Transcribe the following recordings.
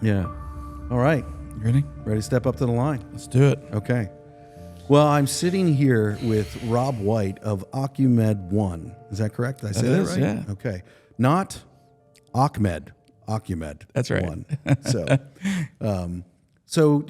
Yeah. All right. You ready? Ready to step up to the line? Let's do it. Okay. Well, I'm sitting here with Rob White of OccuMED1. Is that correct? Did I say that right? Yeah. Okay. Not OccuMed. OccuMed. That's right. 1. So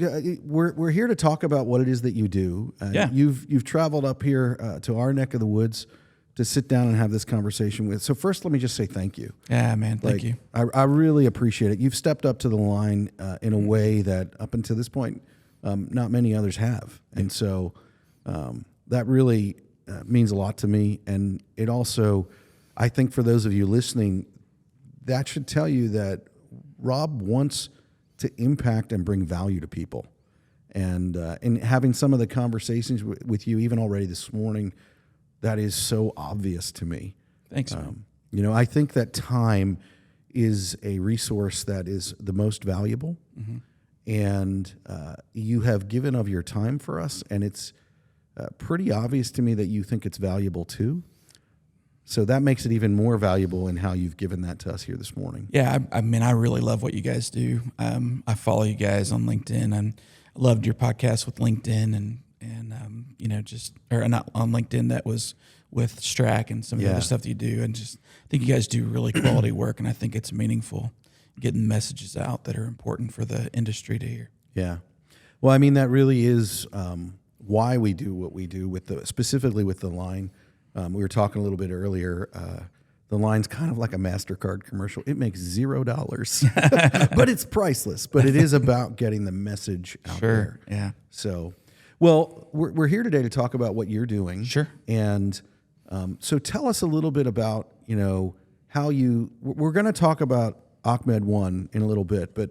we're here to talk about what it is that you do. Yeah. You've traveled up here to our neck of the woods to sit down and have this conversation with. So first, let me just say thank you. Yeah, man. Thank you. I really appreciate it. You've stepped up to the line in a way that up until this point, not many others have. And so that really means a lot to me. And it also, I think for those of you listening, that should tell you that Rob wants to impact and bring value to people. And in having some of the conversations with you, even already this morning, that is so obvious to me. Thanks, man. I think that time is a resource that is the most valuable. Mm-hmm. And you have given of your time for us, and it's pretty obvious to me that you think it's valuable too. So that makes it even more valuable in how you've given that to us here this morning. Yeah, I mean, I really love what you guys do. I follow you guys on LinkedIn, and I loved your podcast with LinkedIn, and not on LinkedIn, that was with Strack and some of the other stuff that you do, and just I think you guys do really quality work, and I think it's meaningful getting messages out that are important for the industry to hear. Yeah, well, I mean, that really is why we do what we do specifically with the line. We were talking a little bit earlier. The line's kind of like a MasterCard commercial. It makes $0, but it's priceless. But it is about getting the message out there. Yeah. So, well, we're here today to talk about what you're doing. Sure. And so tell us a little bit about, how we're going to talk about OccuMED1 in a little bit, but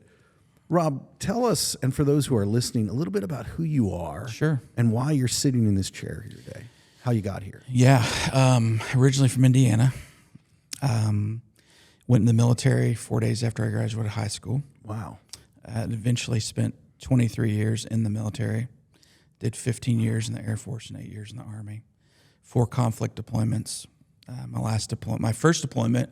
Rob, tell us, and for those who are listening, a little bit about who you are. Sure. And why you're sitting in this chair here today. How you got here? Yeah, originally from Indiana. Went in the military 4 days after I graduated high school. Wow. Eventually spent 23 years in the military. Did 15 years in the Air Force and 8 years in the Army. 4 conflict deployments. My first deployment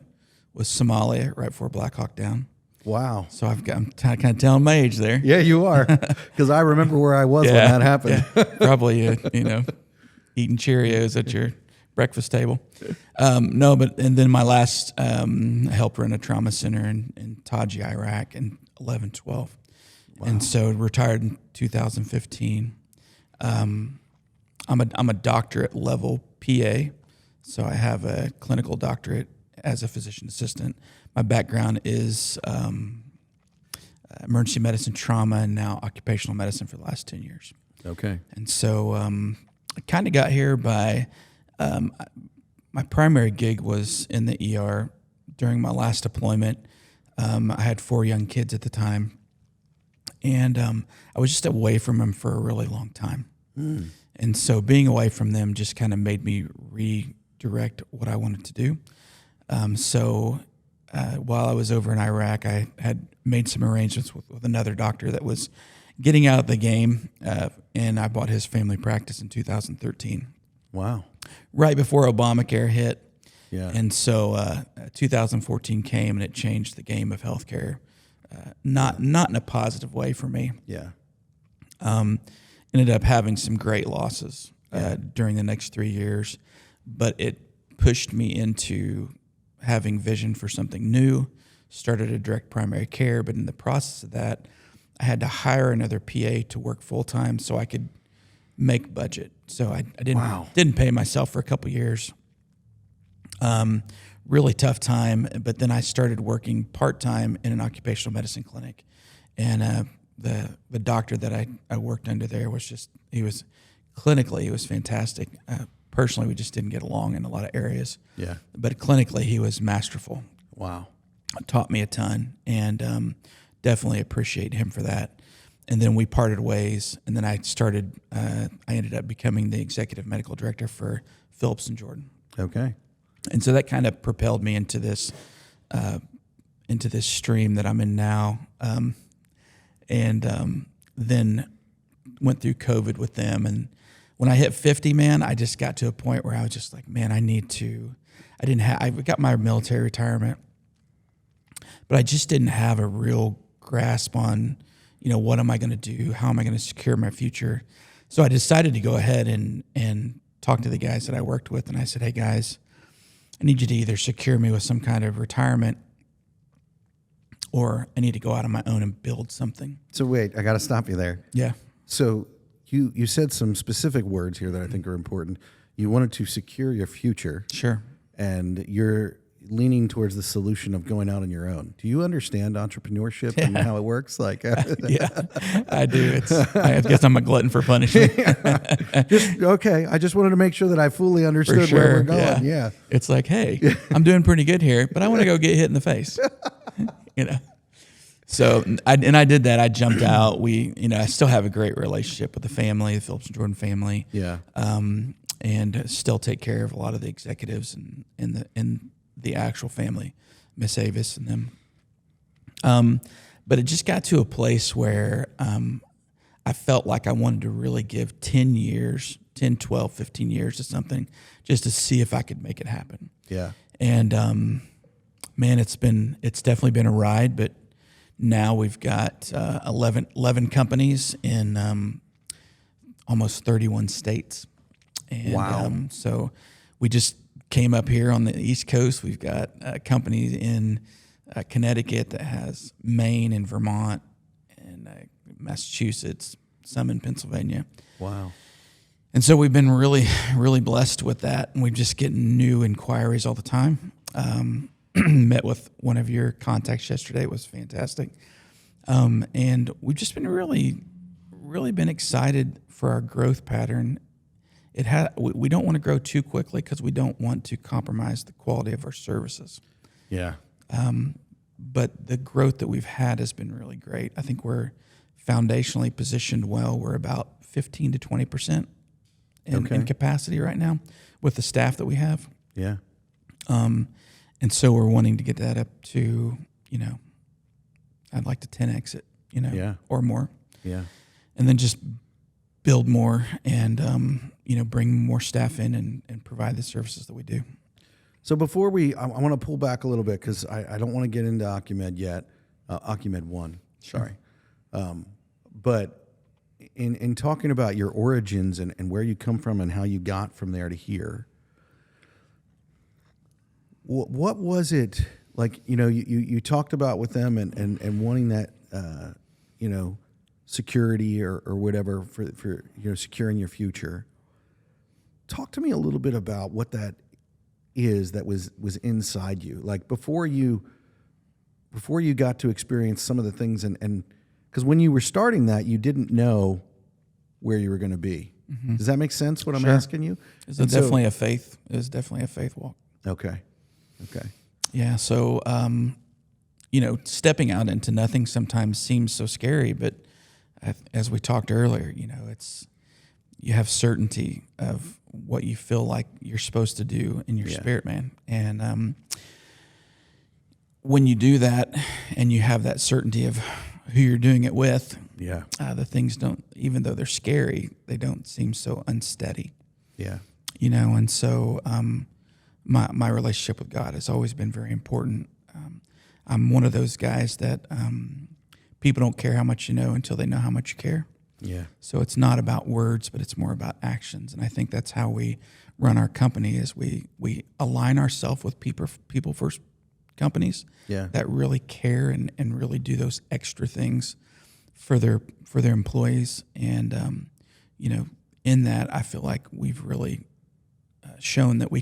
was Somalia, right before Black Hawk Down. Wow. So I'm kind of telling my age there. Yeah, you are, because I remember where I was when that happened. Yeah. Probably, eating Cheerios at your breakfast table. And then my last helped run a trauma center in Taji, Iraq in 11-12. Wow. And so retired in 2015. I'm a doctorate level PA, so I have a clinical doctorate as a physician assistant. My background is emergency medicine, trauma, and now occupational medicine for the last 10 years. Okay. And so I kind of got here by my primary gig was in the ER during my last deployment. I had 4 young kids at the time, and I was just away from them for a really long time. Mm. And so being away from them just kind of made me redirect what I wanted to do. While I was over in Iraq, I had made some arrangements with another doctor that was getting out of the game, and I bought his family practice in 2013. Wow. Right before Obamacare hit. Yeah. And so 2014 came, and it changed the game of healthcare, not in a positive way for me. Yeah. Ended up having some great losses during the next 3 years, but it pushed me into having vision for something new, started a direct primary care, but in the process of that, I had to hire another PA to work full-time so I could make budget. So I didn't pay myself for a couple years. Really tough time, but then I started working part-time in an occupational medicine clinic. And the doctor that I worked under there he was fantastic. Personally, we just didn't get along in a lot of areas. Yeah. But clinically, he was masterful. Wow. Taught me a ton, and definitely appreciate him for that. And then we parted ways, and then I ended up becoming the executive medical director for Phillips and Jordan. Okay. And so that kind of propelled me into this stream that I'm in now. Then went through COVID with them, and when I hit 50, man, I just got to a point where I was just like, man, I got my military retirement, but I just didn't have a real grasp on, what am I going to do? How am I going to secure my future? So I decided to go ahead and talk to the guys that I worked with. And I said, hey, guys, I need you to either secure me with some kind of retirement or I need to go out on my own and build something. So wait, I got to stop you there. Yeah. So you said some specific words here that I think are important. You wanted to secure your future. Sure. And you're leaning towards the solution of going out on your own. Do you understand entrepreneurship and how it works? Like, yeah, I do. I guess I'm a glutton for punishment. Okay. I just wanted to make sure that I fully understood where we're going. Yeah. It's like, hey, I'm doing pretty good here, but I want to go get hit in the face. So I did that. I jumped out. I still have a great relationship with the family, the Phillips and Jordan family. Yeah. And still take care of a lot of the executives and the actual family, Miss Avis and them. But it just got to a place where I felt like I wanted to really give 10 years, 10, 12, 15 years to something just to see if I could make it happen. Yeah. And man, it's definitely been a ride, but now we've got 11 companies in almost 31 states. And, wow. So we just came up here on the East Coast. We've got a company in Connecticut that has Maine and Vermont and Massachusetts, some in Pennsylvania. Wow. And so we've been really, really blessed with that. And we're just getting new inquiries all the time. Met with one of your contacts yesterday. It was fantastic. And we've just been really, really been excited for our growth pattern. We don't want to grow too quickly because we don't want to compromise the quality of our services. Yeah. But the growth that we've had has been really great. I think we're foundationally positioned well. We're about 15 to 20% in capacity right now with the staff that we have. Yeah. And so we're wanting to get that up to, I'd like to 10x it, or more. Yeah. And then just build more and, bring more staff in and provide the services that we do. So before I want to pull back a little bit because I don't want to get into OccuMed yet, OccuMED1, sorry. But in talking about your origins and where you come from and how you got from there to here, what was it like? You talked about with them and wanting that, security or whatever for securing your future. Talk to me a little bit about what that is that was inside you, like before you got to experience some of the things and because when you were starting that, you didn't know where you were going to be. Mm-hmm. Does that make sense? What I'm asking you? It was definitely a faith walk. Okay. Yeah. So, stepping out into nothing sometimes seems so scary, but as we talked earlier, you have certainty of what you feel like you're supposed to do in your spirit, man. And when you do that and you have that certainty of who you're doing it with, the things don't, even though they're scary, they don't seem so unsteady. Yeah. And so my relationship with God has always been very important. I'm one of those guys that people don't care how much you know until they know how much you care. Yeah. So it's not about words, but it's more about actions. And I think that's how we run our company is we align ourselves with people first companies that really care and really do those extra things for their employees. And, in that, I feel like we've really shown that we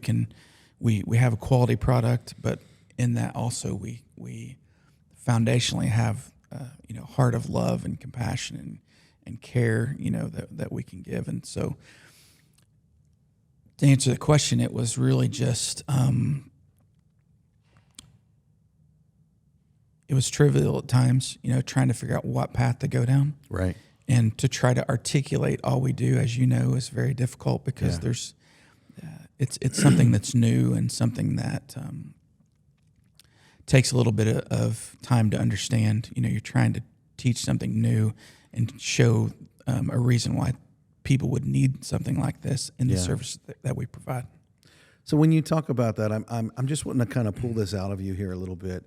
have a quality product, but in that also we foundationally have, heart of love and compassion and care, that we can give. And so to answer the question, it was really just, it was trivial at times, trying to figure out what path to go down. Right. And to try to articulate all we do, as you know, is very difficult because there's, it's something that's new and something that takes a little bit of time to understand. You're trying to teach something new and show a reason why people would need something like this in the service that we provide. So when you talk about that, I'm just wanting to kind of pull this out of you here a little bit.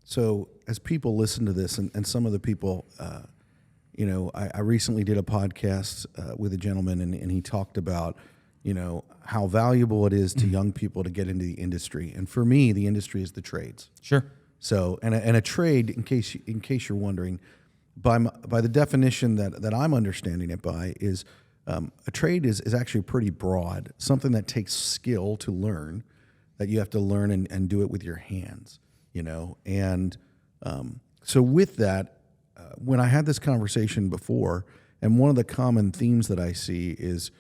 So as people listen to this, and some of the people, I recently did a podcast with a gentleman, and he talked about, how valuable it is to young people to get into the industry. And for me, the industry is the trades. Sure. So, and a trade, in case you're wondering, by the definition that I'm understanding it by, is a trade is actually pretty broad, something that takes skill to learn, that you have to learn and do it with your hands, And so with that, when I had this conversation before, and one of the common themes that I see is,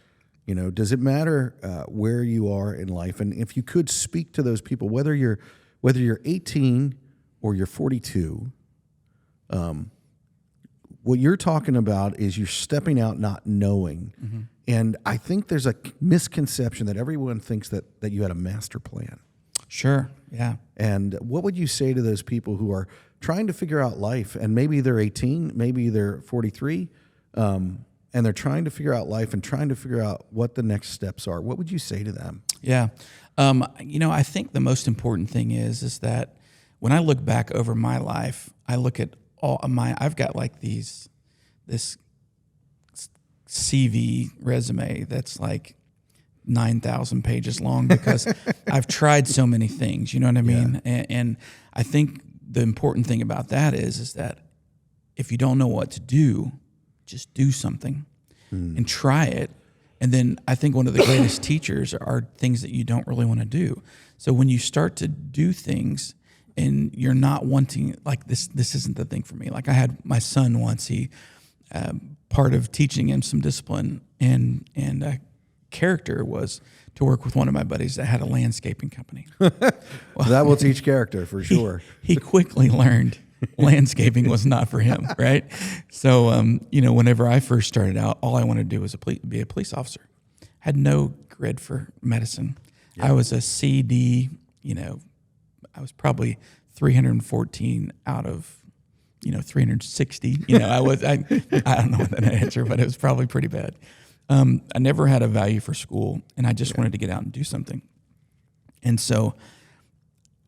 does it matter where you are in life? And if you could speak to those people, whether you're 18 or you're 42, what you're talking about is you're stepping out not knowing. Mm-hmm. And I think there's a misconception that everyone thinks that you had a master plan. Sure, yeah. And what would you say to those people who are trying to figure out life, and maybe they're 18, maybe they're 43, and they're trying to figure out life and trying to figure out what the next steps are? What would you say to them? Yeah. I think the most important thing is that when I look back over my life, I look at I've got like this CV resume that's like 9,000 pages long because I've tried so many things, you know what I mean? Yeah. And I think the important thing about that is that if you don't know what to do, just do something and try it. And then I think one of the greatest teachers are things that you don't really want to do. So when you start to do things and you're not wanting, like this isn't the thing for me. Like I had my son once, part of teaching him some discipline and character was to work with one of my buddies that had a landscaping company. Well, that will teach character for sure. He quickly learned landscaping was not for him, right? So, whenever I first started out, all I wanted to do was be a police officer. Had no grid for medicine. Yeah. I was a CD, I was probably 314 out of 360. I don't know what that answer, but it was probably pretty bad. I never had a value for school, and I just wanted to get out and do something. And so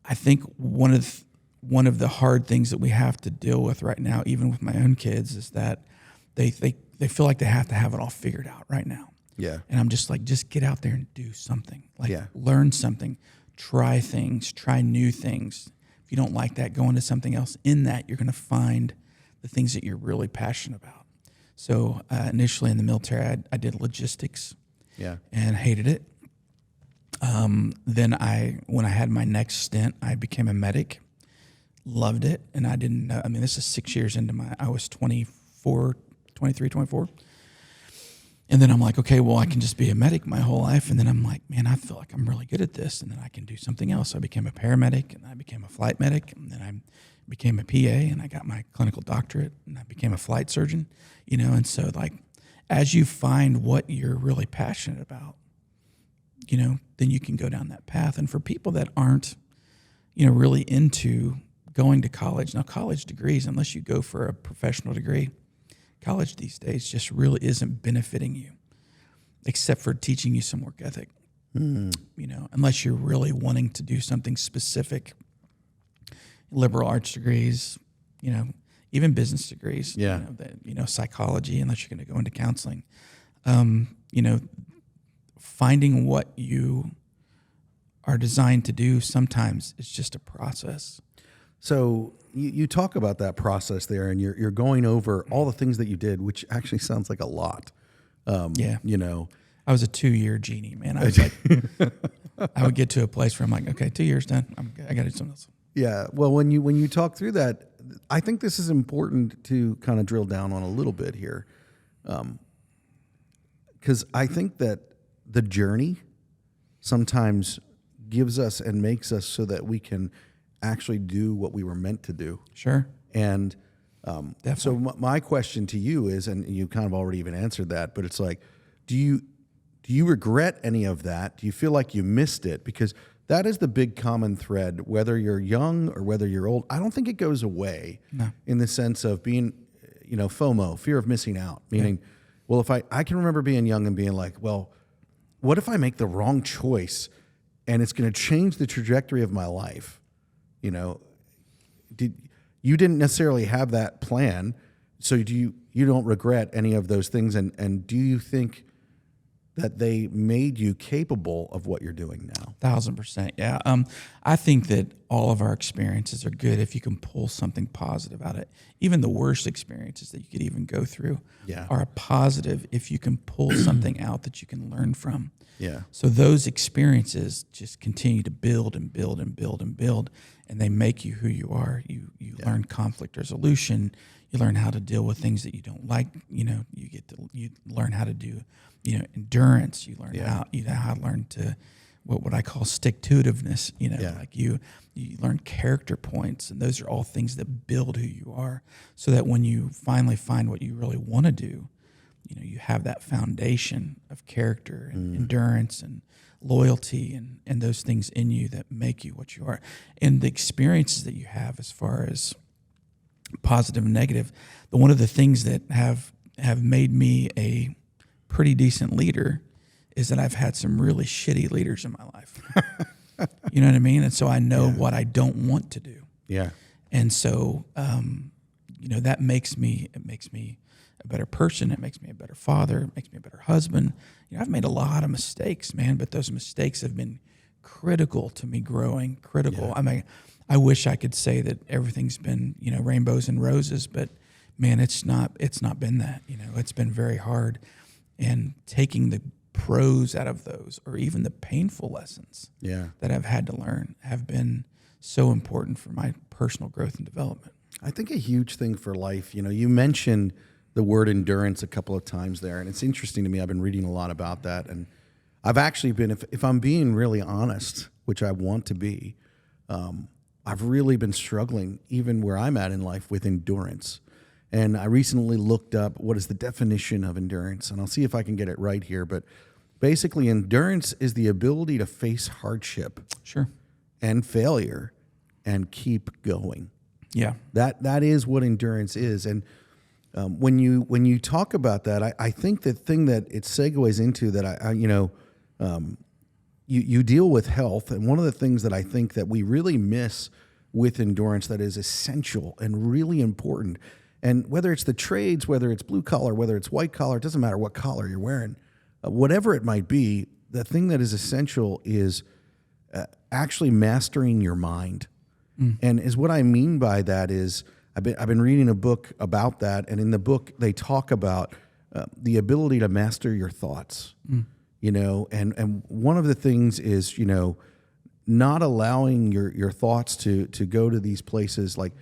I think one of the hard things that we have to deal with right now, even with my own kids, is that they feel like they have to have it all figured out right now. Yeah. And I'm just like, just get out there and do something. Learn something, try things, try new things. If you don't like that, go into something else. In that, you're going to find the things that you're really passionate about. So initially in the military, I did logistics, and hated it. Then when I had my next stint, I became a medic, loved it, and I didn't know. I mean, this is 6 years into I was 24. And then I'm like, okay, well, I can just be a medic my whole life. And then I'm like, man, I feel like I'm really good at this, and then I can do something else. So I became a paramedic, and I became a flight medic, and then I became a PA, and I got my clinical doctorate, and I became a flight surgeon, and so like as you find what you're really passionate about, then you can go down that path. And for people that aren't, really into going to college, now college degrees, unless you go for a professional degree, college these days just really isn't benefiting you, except for teaching you some work ethic, unless you're really wanting to do something specific. Liberal arts degrees, even business degrees, psychology, unless you're going to go into counseling, finding what you are designed to do sometimes is just a process. So you talk about that process there, and you're going over all the things that you did, which actually sounds like a lot. I was a 2-year genie, man. I was like, I would get to a place where I'm like, okay, 2 years done. I got to do something else. Yeah. Well, when you talk through that, I think this is important to kind of drill down on a little bit here, because I think that the journey sometimes gives us and makes us so that we can actually do what we were meant to do. Sure. And so my question to you is, and you kind of already even answered that, but it's like, do you regret any of that? Do you feel like you missed it? Because that is the big common thread, whether you're young or whether you're old. I don't think it goes away in the sense of being, FOMO, fear of missing out. Meaning, well, if I can remember being young and being like, well, what if I make the wrong choice and it's going to change the trajectory of my life? you didn't necessarily have that plan, so you don't regret any of those things, and do you think that they made you capable of what you're doing now? 1,000%. Yeah. I think that all of our experiences are good if you can pull something positive out of it. Even the worst experiences that you could even go through are a positive if you can pull something out that you can learn from. Yeah. So those experiences just continue to build and build and build and build, and they make you who you are. You learn conflict resolution. You learn how to deal with things that you don't like. You learn how to do, endurance. You learn how to learn to what I call stick-to-it-iveness. Like you learn character points, and those are all things that build who you are. So that when you finally find what you really want to do, you have that foundation of character and endurance and loyalty and those things in you that make you what you are. And the experiences that you have as far as positive and negative, one of the things that have made me a pretty decent leader is that I've had some really shitty leaders in my life. You know what I mean? And so I know what I don't want to do. Yeah. And so, that makes me a better person. It makes me a better father. It makes me a better husband. I've made a lot of mistakes, man, but those mistakes have been critical to me growing, critical. Yeah. I mean, I wish I could say that everything's been, rainbows and roses, but man, it's not been that. It's been very hard. And taking the pros out of those, or even the painful lessons that I've had to learn, have been so important for my personal growth and development. I think a huge thing for life, you mentioned the word endurance a couple of times there, and it's interesting to me. I've been reading a lot about that, and I've actually been, if I'm being really honest, which I want to be, I've really been struggling, even where I'm at in life, with endurance. And I recently looked up what is the definition of endurance, and I'll see if I can get it right here. But basically, endurance is the ability to face hardship and failure and keep going. Yeah. That is what endurance is. And when you talk about that, I think the thing that it segues into that you deal with health, and one of the things that I think that we really miss with endurance that is essential and really important, and whether it's the trades, whether it's blue collar, whether it's white collar, it doesn't matter what collar you're wearing, whatever it might be, the thing that is essential is actually mastering your mind. And is what I mean by that is I've been reading a book about that, and in the book they talk about the ability to master your thoughts. And one of the things is not allowing your thoughts to go to these places. Like,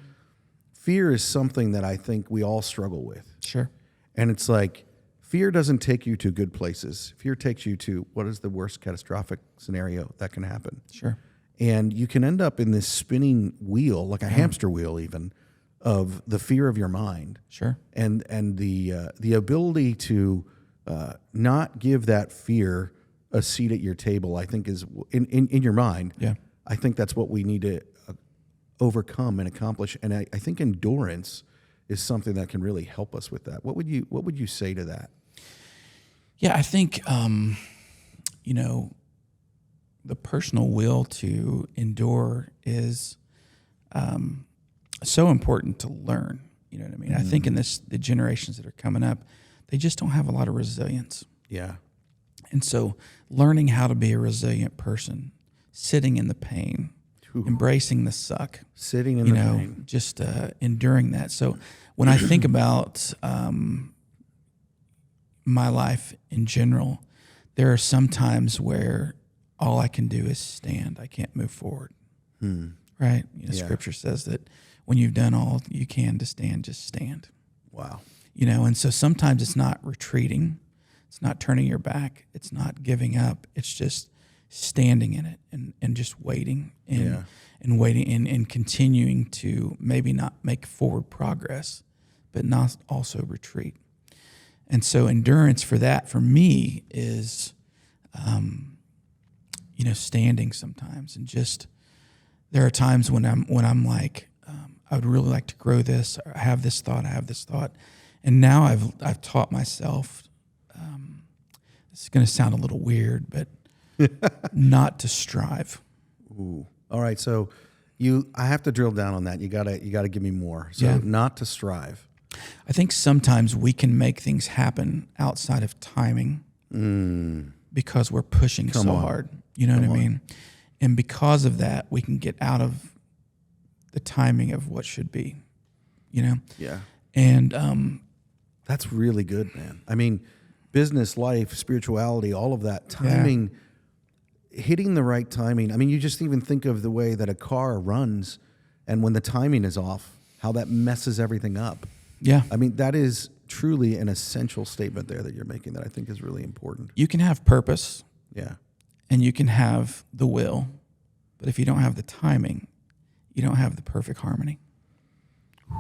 fear is something that I think we all struggle with. Sure. And it's like, fear doesn't take you to good places. Fear takes you to what is the worst catastrophic scenario that can happen. Sure. And you can end up in this spinning wheel, like a hamster wheel even, of the fear of your mind. Sure. And the ability to not give that fear a seat at your table, I think, is in your mind. Yeah. I think that's what we need to overcome and accomplish. And I think endurance is something that can really help us with that. What would you say to that? Yeah, I think the personal will to endure is so important to learn. You know what I mean? I think in the generations that are coming up, they just don't have a lot of resilience. Yeah. And so learning how to be a resilient person, sitting in the pain, embracing the suck, sitting in the pain, just enduring that. So when I think about my life in general, there are some times where all I can do is stand. I can't move forward. Right? Scripture says that when you've done all you can to stand, just stand. Wow. And so sometimes it's not retreating. It's not turning your back. It's not giving up. It's just standing in it and just waiting and waiting and continuing to maybe not make forward progress, but not also retreat. And so endurance for me is, standing sometimes, and just, there are times when I'm like, I would really like to grow this, or I have this thought. And now I've taught myself, this is going to sound a little weird, but not to strive. Ooh. All right. So I have to drill down on that. You gotta give me more. So not to strive. I think sometimes we can make things happen outside of timing because we're pushing hard. You know what I mean? And because of that, we can get out of the timing of what should be, you know? Yeah. And that's really good, man. I mean, business, life, spirituality, all of that timing, hitting the right timing. I mean, you just even think of the way that a car runs and when the timing is off, how that messes everything up. Yeah. I mean, that is truly an essential statement there that you're making that I think is really important. You can have purpose. Yeah. And you can have the will, but if you don't have the timing, you don't have the perfect harmony.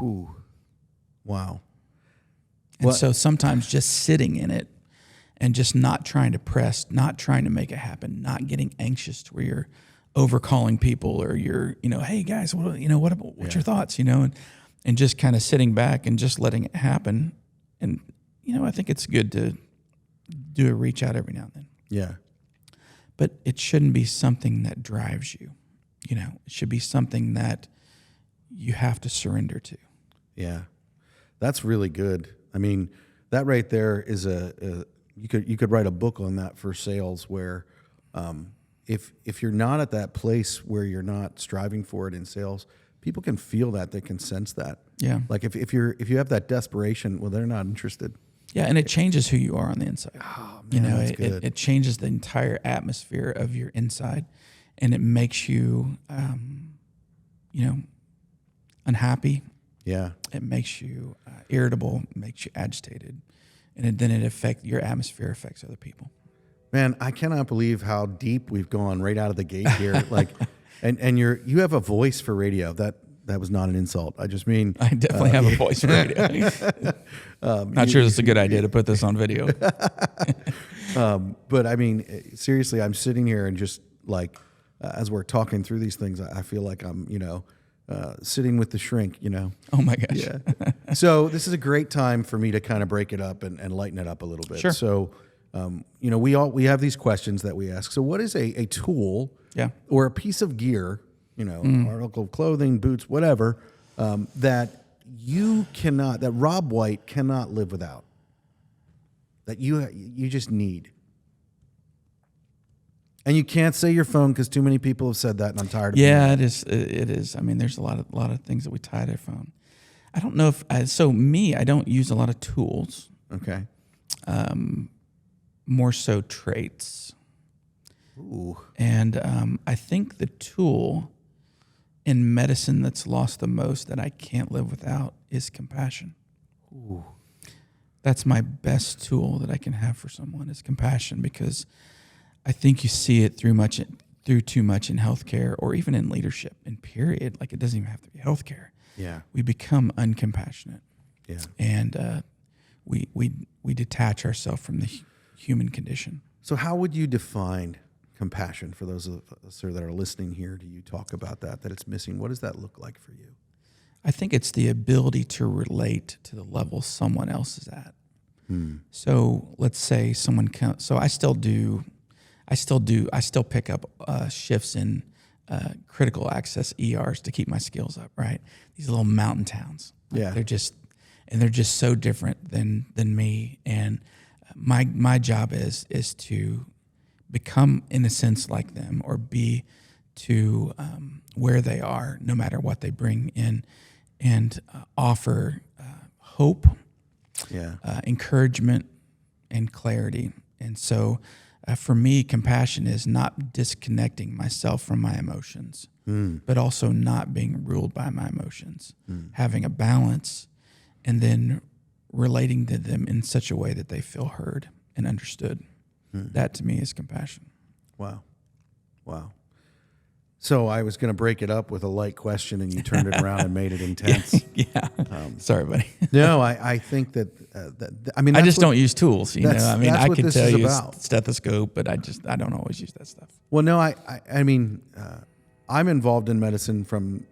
Ooh. Wow. And so sometimes just sitting in it and just not trying to press, not trying to make it happen, not getting anxious to where you're overcalling people or you're, hey guys, what's your thoughts, and just kind of sitting back and just letting it happen. And, I think it's good to do a reach out every now and then. Yeah. But it shouldn't be something that drives you. It should be something that you have to surrender to. Yeah. That's really good. I mean, that right there is you could write a book on that for sales where if you're not at that place where you're not striving for it in sales, people can feel that, they can sense that. Yeah. Like if you have that desperation, well, they're not interested. Yeah, and it changes who you are on the inside. Oh, man, that's good. It changes the entire atmosphere of your inside, and it makes you, unhappy. Yeah. It makes you irritable, makes you agitated, and then your atmosphere affects other people. Man, I cannot believe how deep we've gone right out of the gate here. Like, and you have a voice for radio. That was not an insult. I just mean I definitely have a voice for radio. Not sure it's a good idea to put this on video. But I mean, seriously, I'm sitting here and just like as we're talking through these things, I feel like I'm sitting with the shrink. Oh my gosh. Yeah. So this is a great time for me to kind of break it up and lighten it up a little bit. Sure. So we have these questions that we ask. So what is a tool or a piece of gear, article of clothing, boots, whatever, that Rob White cannot live without, that you just need? And you can't say your phone because too many people have said that, and I'm tired of it is. It is. I mean, there's a lot of things that we tie to our phone. I don't know if I don't use a lot of tools. Okay. More so traits. Ooh. And I think the tool in medicine that's lost the most that I can't live without is compassion. Ooh. That's my best tool that I can have for someone is compassion, because I think you see it through too much in healthcare or even in leadership, in period. Like, it doesn't even have to be healthcare. Yeah. We become uncompassionate. Yeah. And we detach ourselves from the human condition. So how would you define compassion for those of us that are listening here? Do you talk about that it's missing? What does that look like for you? I think it's the ability to relate to the level someone else is at. So let's say someone comes. So I still pick up shifts in critical access ERs to keep my skills up. Right, these little mountain towns. Yeah, they're just so different than me. And my job is to become, in a sense, like them, or be to where they are, no matter what they bring in, and offer hope, encouragement, and clarity. And so for me, compassion is not disconnecting myself from my emotions, but also not being ruled by my emotions, having a balance, and then relating to them in such a way that they feel heard and understood. That to me is compassion. Wow. So I was going to break it up with a light question, and you turned it around and made it intense. Yeah. Sorry, buddy. No, I think that. I just don't use tools. I mean, I could tell you about. Stethoscope, but I don't always use that stuff. Well, no, I mean, I'm involved in medicine from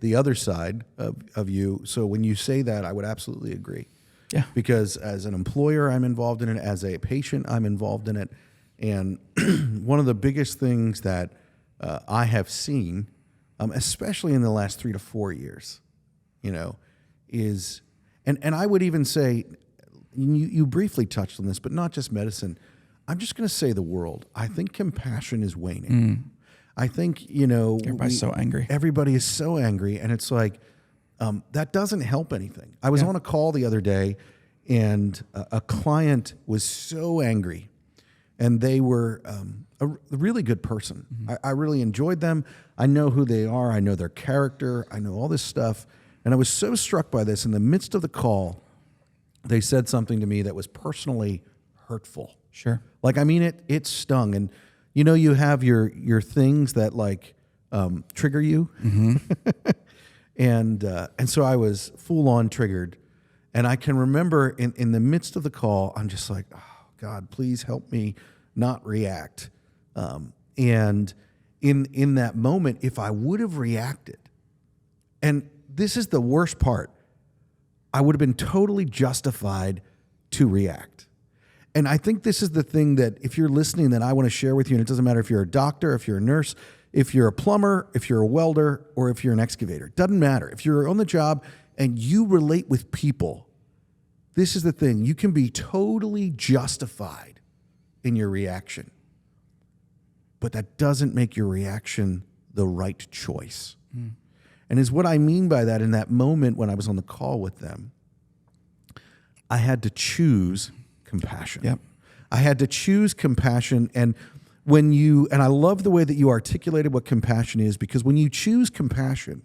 the other side of you. So when you say that, I would absolutely agree. Yeah. Because as an employer, I'm involved in it. As a patient, I'm involved in it. And one of the biggest things that I have seen especially in the last 3 to 4 years, is, and I would even say, you briefly touched on this, but not just medicine. I'm just going to say the world. I think compassion is waning. I think, Everybody's so angry. Everybody is so angry, and it's like, that doesn't help anything. I was on a call the other day, and a client was so angry, and they were a really good person. I really enjoyed them. I know who they are. I know their character. I know all this stuff. And I was so struck by this. In the midst of the call, they said something to me that was personally hurtful. Sure. Like, I mean, it stung. And, you have your things that, like, trigger you. And so I was full on triggered. And I can remember in the midst of the call, I'm just like, oh, God, please help me not react. And in that moment, if I would have reacted, and this is the worst part, I would have been totally justified to react. And I think this is the thing that, if you're listening, that I want to share with you, and it doesn't matter if you're a doctor, if you're a nurse, if you're a plumber, if you're a welder, or if you're an excavator. It doesn't matter. If you're on the job and you relate with people, this is the thing. You can be totally justified in your reaction, but that doesn't make your reaction the right choice. And is what I mean by that, in that moment when I was on the call with them, I had to choose compassion. Yep. I had to choose compassion. And and I love the way that you articulated what compassion is, because when you choose compassion,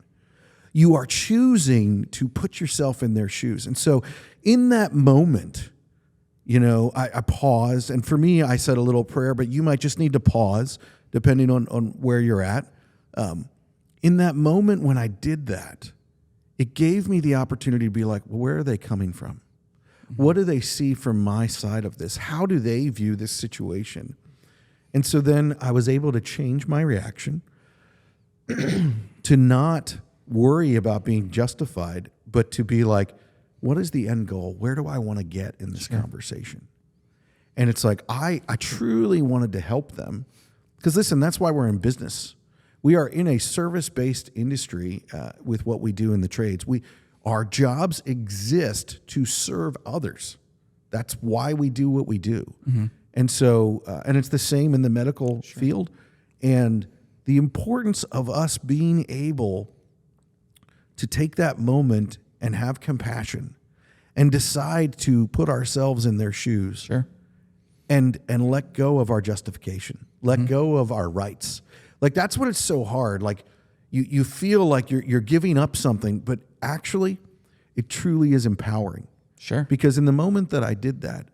you are choosing to put yourself in their shoes. And so in that moment, I paused. And for me, I said a little prayer, but you might just need to pause depending on where you're at. In that moment when I did that, it gave me the opportunity to be like, well, where are they coming from? What do they see from my side of this? How do they view this situation? And so then I was able to change my reaction to not worry about being justified, but to be like, what is the end goal? Where do I want to get in this conversation? And it's like, I truly wanted to help them, because listen, that's why we're in business. We are in a service-based industry with what we do in the trades. Our jobs exist to serve others. That's why we do what we do. And so, and it's the same in the medical field. And the importance of us being able to take that moment and have compassion and decide to put ourselves in their shoes and let go of our justification, let go of our rights. Like, that's what it's so hard. Like, you feel like you're giving up something, but actually it truly is empowering. Sure. Because in the moment that I did that,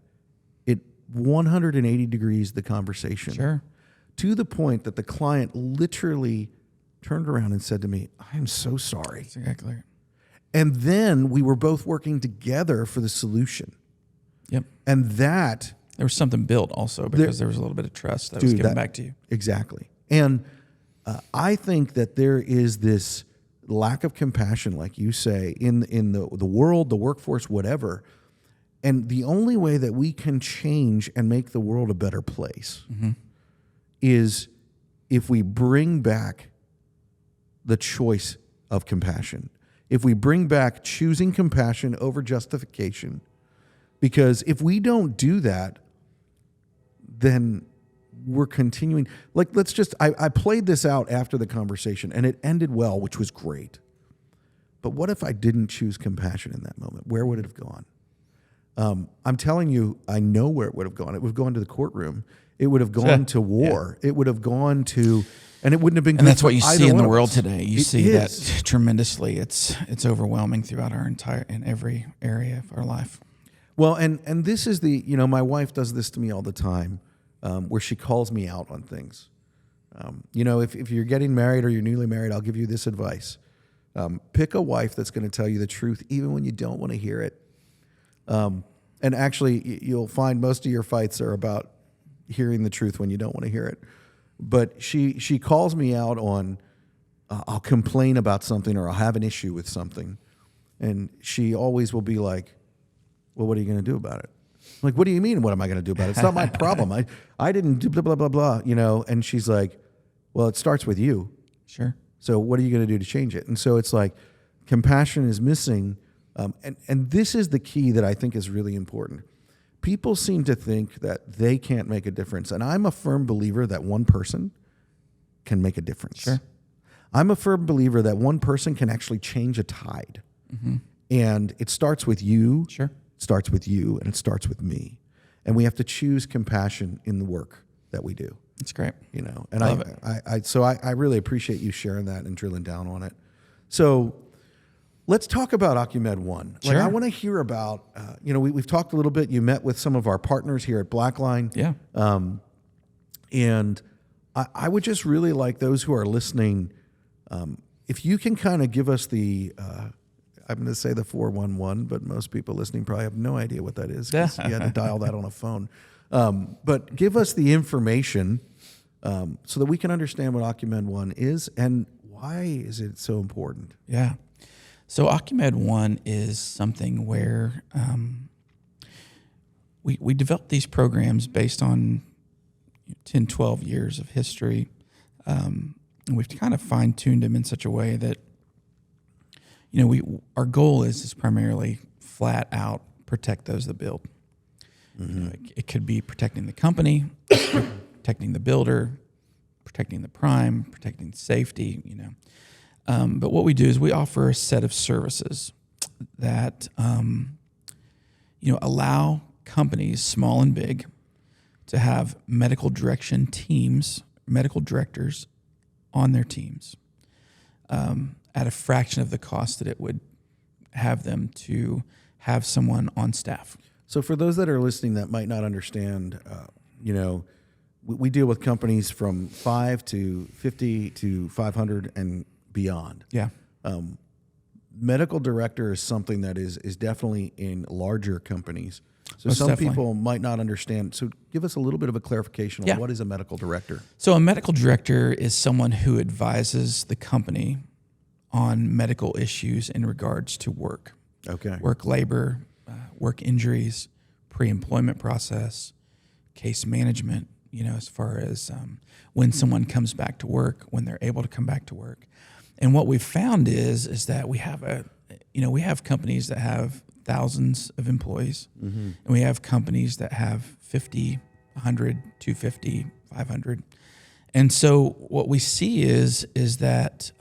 it 180 degrees the conversation. Sure. To the point that the client literally turned around and said to me, I am so sorry. That's exactly right. And then we were both working together for the solution. Yep. And that... There was something built also, because there was a little bit of trust that was given back to you. Exactly. And I think that there is this lack of compassion, like you say, in the world, the workforce, whatever. And the only way that we can change and make the world a better place is if we bring back the choice of compassion. If we bring back choosing compassion over justification. Because if we don't do that, then we're continuing. Like, I played this out after the conversation, and it ended well, which was great. But what if I didn't choose compassion in that moment? Where would it have gone? I'm telling you, I know where it would have gone. It would have gone to the courtroom. It would have gone to war. It would have gone to, and it wouldn't have been good. And that's for what you either see in the one of world us. today. You It see that is. tremendously. It's overwhelming throughout in every area of our life. Well, and this is my wife does this to me all the time, where she calls me out on things. If you're getting married or you're newly married, I'll give you this advice. Pick a wife that's going to tell you the truth, even when you don't want to hear it. And actually, you'll find most of your fights are about hearing the truth when you don't want to hear it. But she calls me out on, I'll complain about something or I'll have an issue with something. And she always will be like, well, what are you going to do about it? I'm like, what do you mean, what am I going to do about it? It's not my problem. I didn't do blah, blah, blah, blah, And she's like, well, it starts with you. Sure. So what are you going to do to change it? And so it's like compassion is missing. And this is the key that I think is really important. People seem to think that they can't make a difference. And I'm a firm believer that one person can make a difference. Sure. I'm a firm believer that one person can actually change a tide. Mm-hmm. And it starts with you. Sure. It starts with you, and it starts with me. And we have to choose compassion in the work that we do. That's great. You know, and Love I really appreciate you sharing that and drilling down on it. So let's talk about OccuMED1. Sure. Like, I want to hear about, we've talked a little bit. You met with some of our partners here at Blackline. Yeah. And I would just really like those who are listening, if you can kind of give us the, I'm going to say the 411, but most people listening probably have no idea what that is because you had to dial that on a phone. But give us the information so that we can understand what OccuMED1 is and why is it so important. Yeah. So OccuMED1 is something where we developed these programs based on 10, 12 years of history. And we've kind of fine-tuned them in such a way that, our goal is primarily flat out protect those that build. Mm-hmm. It could be protecting the company, protecting the builder, protecting the prime, protecting safety, But what we do is we offer a set of services that, allow companies, small and big, to have medical direction teams, medical directors on their teams at a fraction of the cost that it would have them to have someone on staff. So for those that are listening that might not understand, we deal with companies from 5 to 50 to 500 and beyond. Yeah. Medical director is something that is definitely in larger companies. So Most some definitely. people might not understand. So give us a little bit of a clarification on what is a medical director. So a medical director is someone who advises the company on medical issues in regards to work. Okay. Work labor, work injuries, pre-employment process, case management, as far as when someone comes back to work, when they're able to come back to work. And what we've found is that we have companies that have thousands of employees, and we have companies that have 50, 100, 250, 500. And so what we see is that,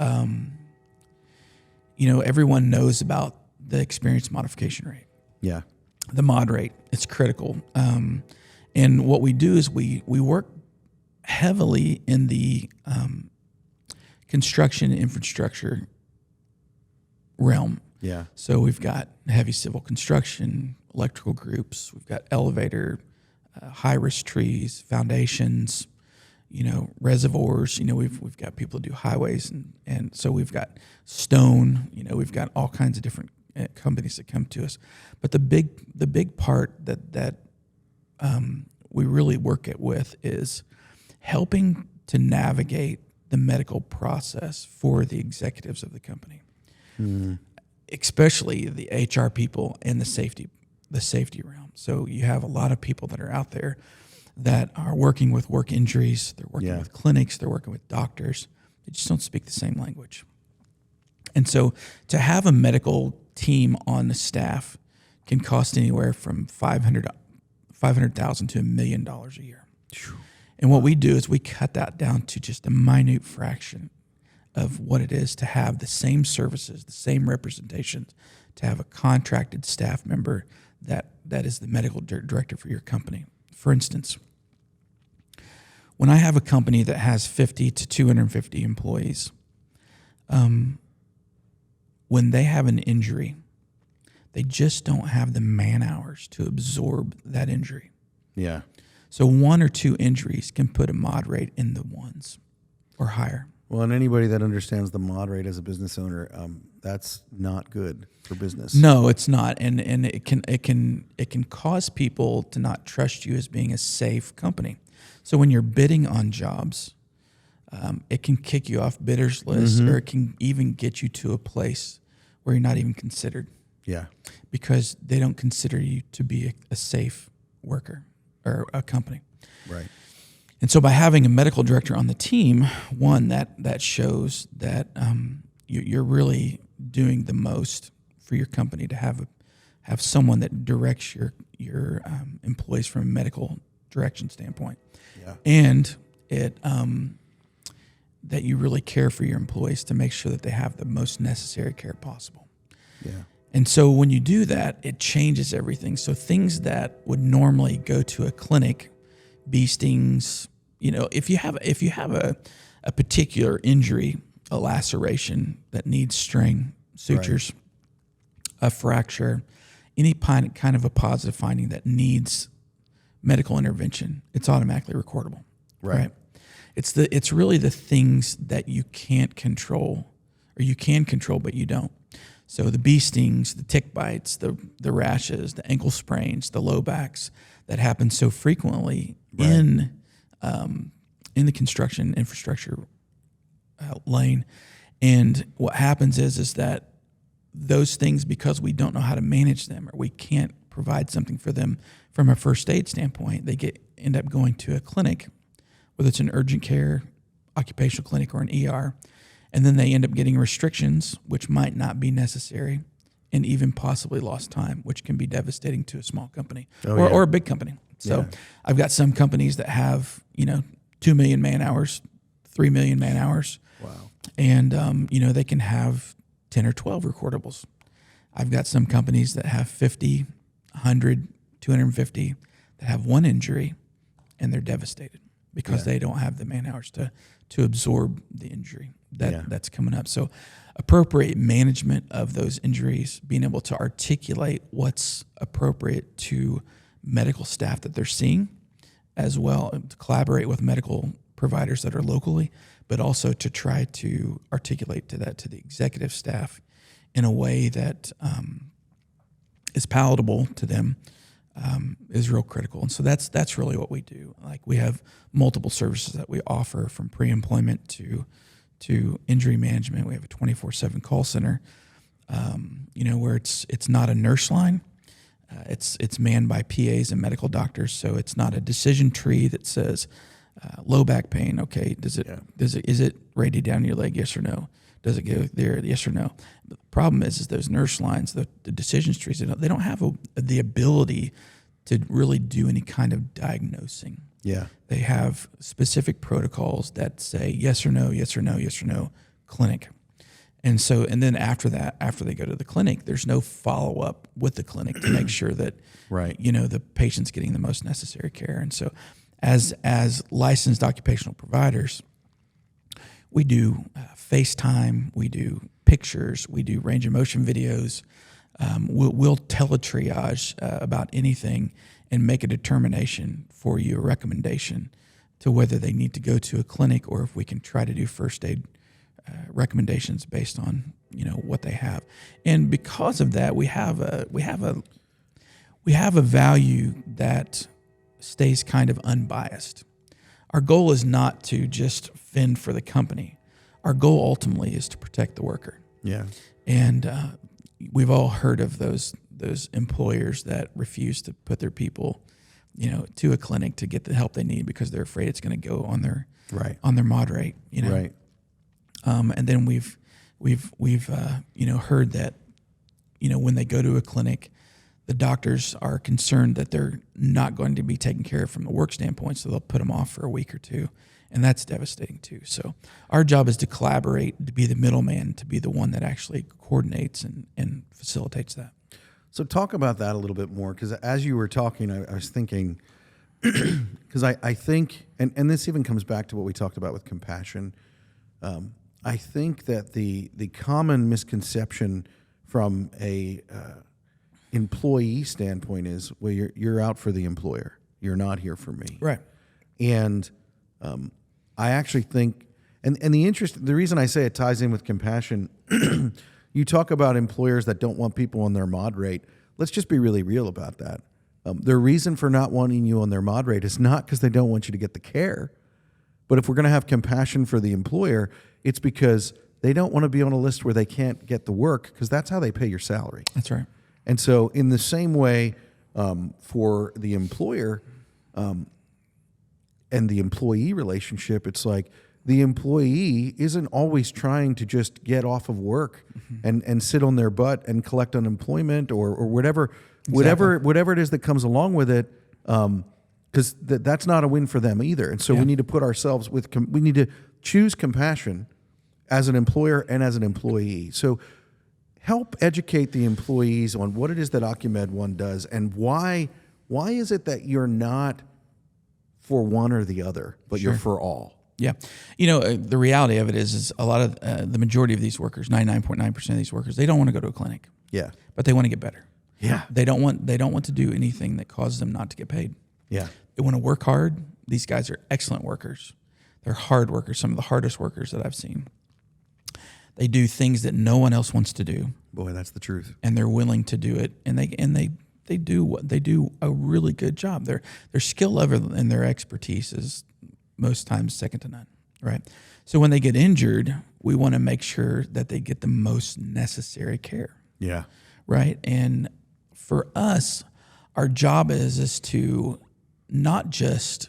everyone knows about the experience modification rate. Yeah. The mod rate, it's critical. And what we do is we work heavily in the construction infrastructure realm. Yeah. So we've got heavy civil construction, electrical groups, we've got elevator, high-risk trees, foundations, reservoirs. We've got people who do highways, and so we've got stone. We've got all kinds of different companies that come to us. But the big part that we really work it with is helping to navigate the medical process for the executives of the company, especially the HR people and the safety realm. So you have a lot of people that are out there that are working with work injuries. They're working with clinics. They're working with doctors. They just don't speak the same language. And so to have a medical team on the staff can cost anywhere from $500,000 to $1 million a year. And what we do is we cut that down to just a minute fraction of what it is to have the same services, the same representations, to have a contracted staff member that is the medical director for your company. For instance, when I have a company that has 50 to 250 employees, when they have an injury, they just don't have the man hours to absorb that injury. Yeah. So 1 or 2 injuries can put a mod rate in the ones or higher. Well, and anybody that understands the mod rate as a business owner, that's not good for business. No, it's not, and it can cause people to not trust you as being a safe company. So when you're bidding on jobs, it can kick you off bidders list, or it can even get you to a place where you're not even considered. Yeah. Because they don't consider you to be a safe worker or a company. Right. And so by having a medical director on the team, one, that shows that you're really doing the most for your company to have someone that directs your employees from a medical direction standpoint, and it that you really care for your employees to make sure that they have the most necessary care possible. Yeah. And so when you do that, it changes everything. So things that would normally go to a clinic, bee stings, if you have a particular injury, a laceration that needs string, sutures, a fracture, any kind of a positive finding that needs medical intervention, it's automatically recordable. Right? It's really the things that you can't control, or you can control but you don't. So the bee stings, the tick bites, the rashes, the ankle sprains, the low backs that happen so frequently in the construction infrastructure lane. And what happens is that those things, because we don't know how to manage them, or we can't provide something for them from a first aid standpoint, they end up going to a clinic, whether it's an urgent care, occupational clinic, or an ER, and then they end up getting restrictions, which might not be necessary, and even possibly lost time, which can be devastating to a small company or a big company. So I've got some companies that have 2 million man hours, 3 million man hours. Wow. And they can have 10 or 12 recordables. I've got some companies that have 50, 100, 250 that have one injury, and they're devastated because they don't have the man hours to absorb the injury that's coming up. So appropriate management of those injuries, being able to articulate what's appropriate to medical staff that they're seeing, as well to collaborate with medical providers that are locally, but also to try to articulate to the executive staff in a way that is palatable to them, is real critical. And so that's really what we do. Like, we have multiple services that we offer, from pre-employment to injury management. We have a 24/7 call center, where it's not a nurse line. It's manned by PAs and medical doctors. So it's not a decision tree that says low back pain. Okay, is it radiated down your leg? Yes or no? Does it go there? Yes or no? The problem is those nurse lines, the decision trees, they don't have the ability to really do any kind of diagnosing. Yeah. They have specific protocols that say yes or no, yes or no, yes or no, clinic. And then after that, after they go to the clinic, there's no follow-up with the clinic to make sure that the patient's getting the most necessary care. And so as licensed occupational providers, we do FaceTime, we do pictures, we do range of motion videos. We'll teletriage about anything and make a determination for you, a recommendation to whether they need to go to a clinic, or if we can try to do first aid recommendations based on what they have. And because of that, we have a value that stays kind of unbiased. Our goal is not to just fend for the company. Our goal ultimately is to protect the worker. Yeah. And we've all heard of those employers that refuse to put their people, to a clinic to get the help they need because they're afraid it's going to go on their mod rate. Right. And then we've heard that when they go to a clinic, the doctors are concerned that they're not going to be taken care of from the work standpoint, so they'll put them off for a week or two, and that's devastating too. So our job is to collaborate, to be the middleman, to be the one that actually coordinates and facilitates that. So talk about that a little bit more, because as you were talking, I was thinking, because I think, and this even comes back to what we talked about with compassion. I think that the common misconception from a employee standpoint is, well, you're out for the employer. You're not here for me. Right. And I actually think, and the reason I say it ties in with compassion, you talk about employers that don't want people on their mod rate. Let's just be really real about that. Their reason for not wanting you on their mod rate is not because they don't want you to get the care. But if we're going to have compassion for the employer, it's because they don't want to be on a list where they can't get the work, because that's how they pay your salary. That's right. And so in the same way, for the employer, and the employee relationship, it's like the employee isn't always trying to just get off of work and sit on their butt and collect unemployment or whatever, whatever it is that comes along with it. Because that's not a win for them either. And so we need to put ourselves we need to choose compassion as an employer and as an employee. So help educate the employees on what it is that OccuMED1 does and why is it that you're not for one or the other, but you're for all. Yeah. The reality of it is a lot of the majority of these workers, 99.9% of these workers, they don't want to go to a clinic. Yeah. But they want to get better. Yeah. They don't want to do anything that causes them not to get paid. Yeah. They want to work hard. These guys are excellent workers. They're hard workers, some of the hardest workers that I've seen. They do things that no one else wants to do. Boy, that's the truth. And they're willing to do it. And they do a really good job. Their skill level and their expertise is most times second to none, right? So when they get injured, we want to make sure that they get the most necessary care. Yeah. Right? And for us, our job is to not just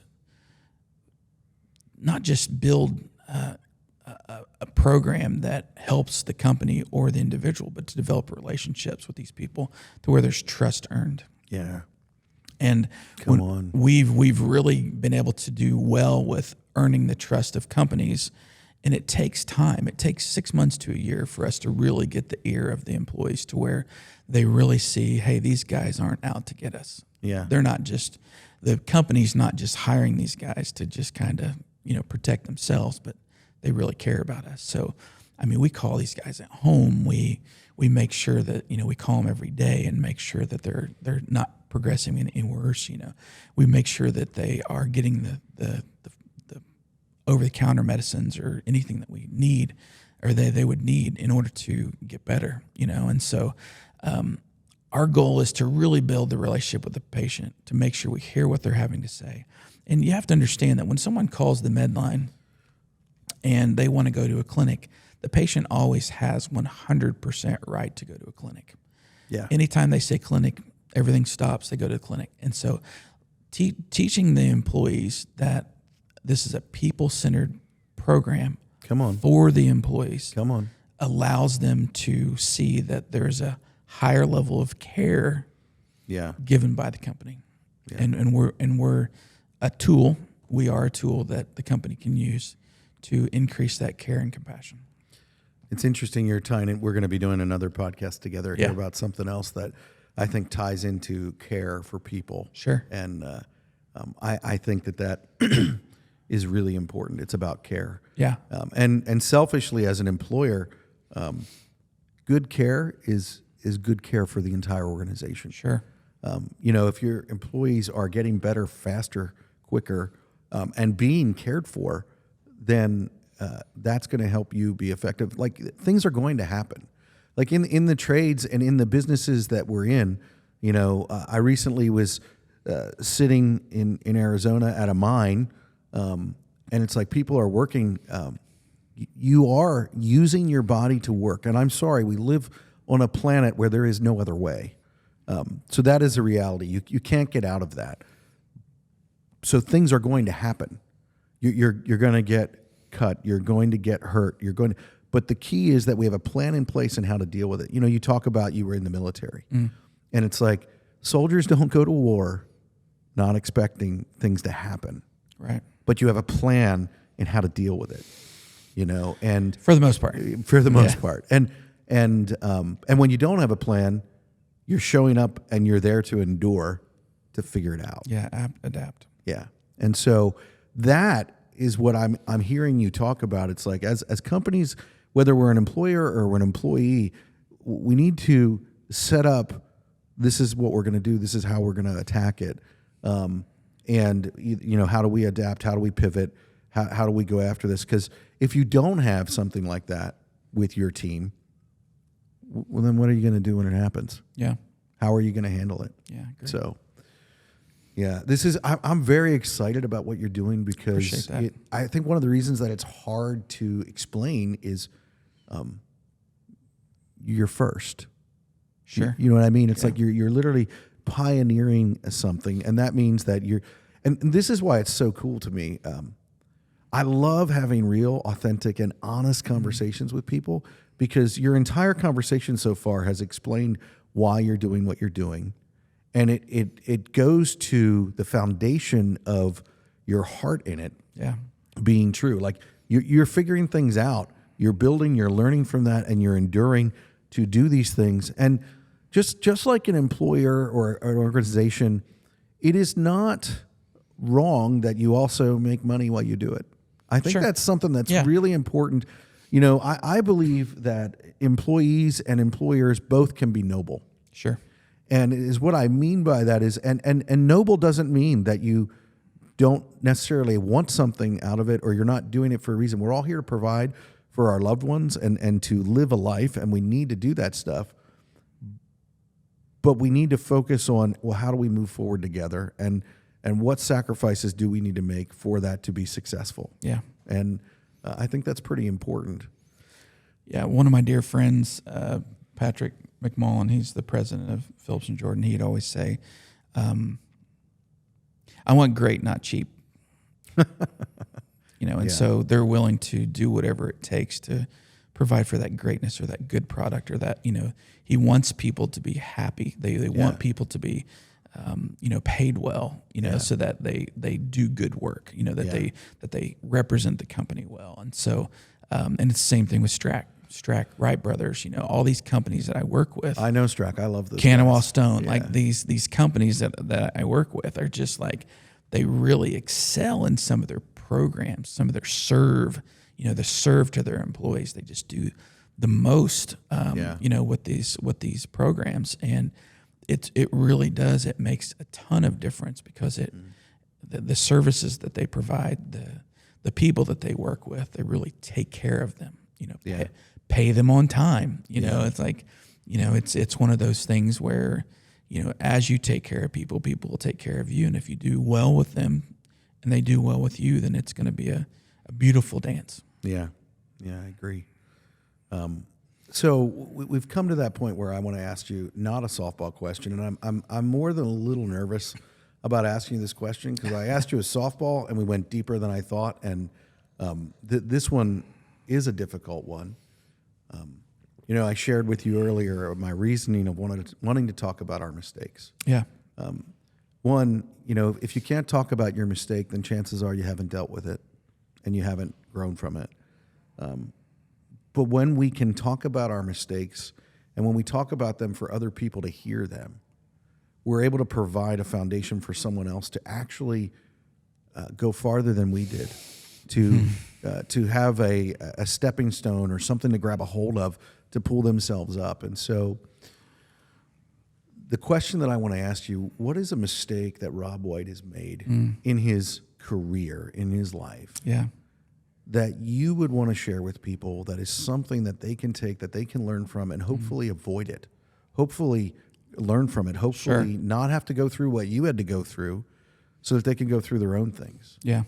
build a program that helps the company or the individual, but to develop relationships with these people to where there's trust earned. Yeah. And we've really been able to do well with earning the trust of companies, and it takes time. It takes 6 months to a year for us to really get the ear of the employees to where they really see, hey, these guys aren't out to get us. Yeah. They're not just, the company's not just hiring these guys to just kind of, protect themselves, but they really care about us. So, we call these guys at home. We make sure that, we call them every day and make sure that they're not progressing any worse. We make sure that they are getting the over-the-counter medicines or anything that we need or they would need in order to get better, And so our goal is to really build the relationship with the patient, to make sure we hear what they're having to say. And you have to understand that when someone calls the Medline and they want to go to a clinic, the patient always has 100% right to go to a clinic. Yeah. Anytime they say clinic, everything stops, they go to the clinic. And so teaching the employees that this is a people-centered program for the employees allows them to see that there's a higher level of care given by the company. Yeah. And we're a tool. We are a tool that the company can use to increase that care and compassion. It's interesting you're tying it. We're going to be doing another podcast together here about something else that I think ties into care for people. Sure. And I think that is really important. It's about care. Yeah. And selfishly as an employer, good care is good care for the entire organization. Sure. If your employees are getting better, faster, quicker, and being cared for, then that's going to help you be effective. Like things are going to happen. Like in the trades and in the businesses that we're in, I recently was sitting in Arizona at a mine, and it's like people are working. You are using your body to work. And I'm sorry, we live on a planet where there is no other way. So that is a reality. You can't get out of that. So things are going to happen. You're going to get cut. You're going to get hurt. But the key is that we have a plan in place and how to deal with it. You talk about you were in the military, and it's like soldiers don't go to war not expecting things to happen. Right. But you have a plan in how to deal with it. And for the most part. And when you don't have a plan, you're showing up and you're there to endure, to figure it out. Yeah, adapt. Yeah. And so that is what I'm hearing you talk about. It's like as companies, whether we're an employer or we're an employee, we need to set up, this is what we're going to do, this is how we're going to attack it. And how do we adapt? How do we pivot? How do we go after this? Because if you don't have something like that with your team, well, then what are you going to do when it happens? Yeah. How are you going to handle it? Yeah. Great. So, yeah, I'm very excited about what you're doing because I think one of the reasons that it's hard to explain is you're first. Sure. You know what I mean? It's like you're literally pioneering something, and that means that And this is why it's so cool to me. I love having real, authentic, and honest conversations with people, because your entire conversation so far has explained why you're doing what you're doing. And it goes to the foundation of your heart in it Yeah. being true. Like you're figuring things out, you're building, you're learning from that, and you're enduring to do these things. And just like an employer or an organization, it is not wrong that you also make money while you do it. I think Sure. that's something that's Yeah. really important. You know, I believe that employees and employers both can be noble. Sure. And is what I mean by that is, and noble doesn't mean that you don't necessarily want something out of it, or you're not doing it for a reason. We're all here to provide for our loved ones and to live a life, and we need to do that stuff. But we need to focus on, well, how do we move forward together, and what sacrifices do we need to make for that to be successful? Yeah. And I think that's pretty important. Yeah. One of my dear friends, Patrick McMullen, he's the president of Phillips and Jordan. He'd always say, I want great, not cheap. And so they're willing to do whatever it takes to provide for that greatness or that good product, or that, he wants people to be happy. They want people to be, paid well, so that they do good work, that they represent the company well. And so, and it's the same thing with Strack Wright Brothers, all these companies that I work with. I know Strack. I love those Kanawha guys. Stone, like these companies that I work with are just like, they really excel in some of their programs, some of their serve, the serve to their employees. They just do the most, with these programs. And it really does. It makes a ton of difference, because the services that they provide, the people that they work with, they really take care of them, pay them on time. It's like, it's one of those things where, as you take care of people, people will take care of you. And if you do well with them and they do well with you, then it's going to be a beautiful dance. Yeah. Yeah, I agree. So we've come to that point where I want to ask you not a softball question, and I'm more than a little nervous about asking you this question, because I asked you a softball and we went deeper than I thought, and this one is a difficult one. I shared with you earlier my reasoning of wanting to talk about our mistakes. Yeah. One, if you can't talk about your mistake, then chances are you haven't dealt with it and you haven't grown from it. But when we can talk about our mistakes, and when we talk about them for other people to hear them, we're able to provide a foundation for someone else to actually go farther than we did, to have a stepping stone or something to grab a hold of to pull themselves up. And so the question that I want to ask you, what is a mistake that Rob White has made in his career, in his life, that you would want to share with people, that is something that they can take, that they can learn from, and hopefully avoid it, hopefully learn from it, hopefully not have to go through what you had to go through, so that they can go through their own things? Yeah.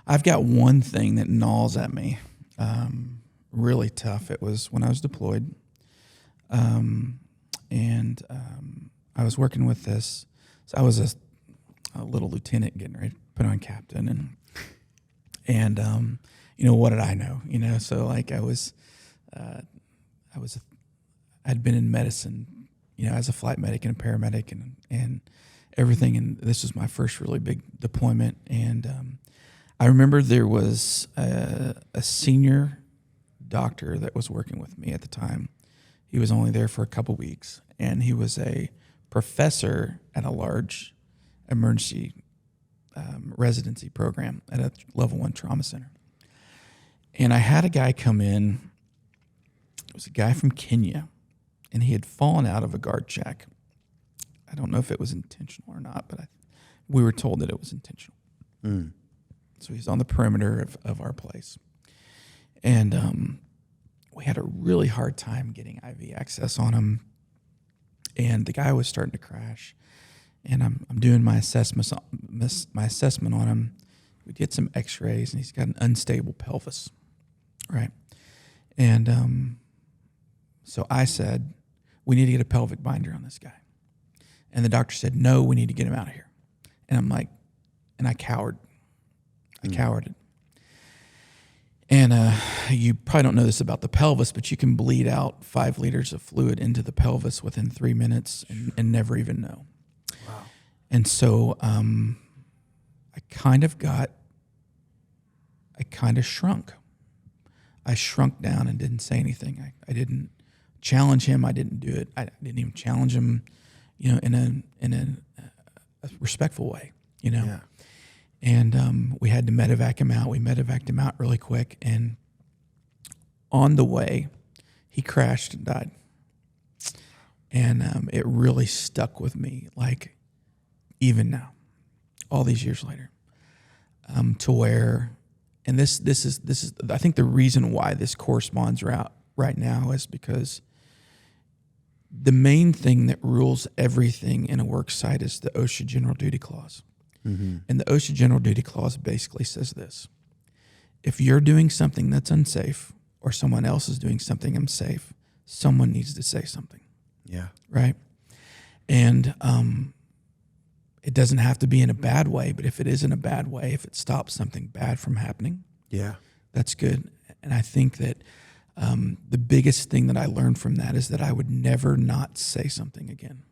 I've got one thing that gnaws at me, really tough. It was when I was deployed, and I was working with this. So I was a little lieutenant getting ready to put on captain, and what did I know? So like I'd been in medicine, as a flight medic and a paramedic and everything, and this was my first really big deployment. And I remember there was a senior doctor that was working with me at the time. He was only there for a couple weeks, and he was a professor at a large emergency residency program at a level 1 trauma center. And I had a guy come in. It was a guy from Kenya, and he had fallen out of a guard shack. I don't know if it was intentional or not, but we were told that it was intentional. So he's on the perimeter of our place. And we had a really hard time getting IV access on him. And the guy was starting to crash. And I'm doing my assessment on him. We did some x-rays, and he's got an unstable pelvis, right? And so I said, we need to get a pelvic binder on this guy. And the doctor said, no, we need to get him out of here. And I'm like, and I cowered. I cowered. And you probably don't know this about the pelvis, but you can bleed out 5 liters of fluid into the pelvis within 3 minutes and never even know. Wow. And so I kind of shrunk. I shrunk down and didn't say anything. I didn't challenge him. I didn't do it. I didn't even challenge him, in a respectful way, Yeah. And we had to medevac him out. We medevaced him out really quick. And on the way, he crashed and died. And it really stuck with me, like even now, all these years later, to where, and this is I think the reason why this corresponds right now is because the main thing that rules everything in a work site is the OSHA General Duty Clause. Mm-hmm. And the OSHA General Duty Clause basically says this: if you're doing something that's unsafe or someone else is doing something unsafe, someone needs to say something. Yeah. Right? And it doesn't have to be in a bad way, but if it is in a bad way, if it stops something bad from happening, Yeah. that's good. And I think that the biggest thing that I learned from that is that I would never not say something again.